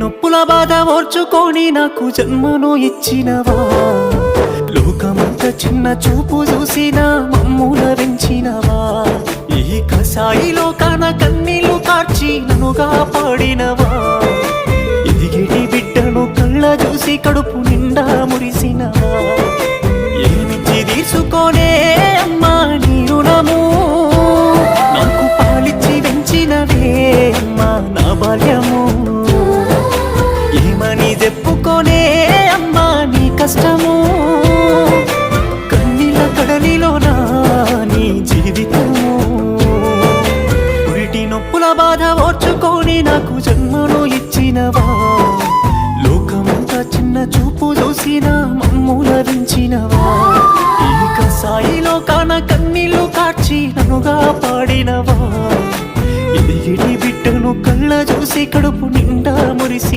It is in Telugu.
నొప్పుల బాధ ఓర్చుకొని నాకు జన్మను ఇచ్చినవా, లోకమంత చిన్న చూపు చూసిన మమ్ముల పెంచినవా, ఈ కసాయి లోకాన కన్నీళ్లు కార్చి నన్ను కాపాడినవా, ఎదిగిటి బిడ్డను కళ్ళ చూసి కడుపు నిండా మురిసినవా, ఏమిచ్చి తీసుకోనే అమ్మా నీ రుణము, నాకు పాలిచ్చి పెంచినవే అమ్మా నా బాల్యము, ఏమని చెప్పుకోనే అమ్మా నీ కష్టము, కన్నీళ్ళ కడలిలోనా నీ జీవితము, పురిటి నొప్పుల బాధ ఓర్చుకొని నాకు జన్మను ఇచ్చినవా, లోకమంతా చిన్న చూపు చూసిన మమ్ముల పెంచినవా, ఈ కసాయిలో కాన కన్నీళ్లు కార్చి నన్నుగా పాడినవా, ఎదిగిటి బిడ్డను కళ్ళ చూసి కడుపు నిండా మురిసి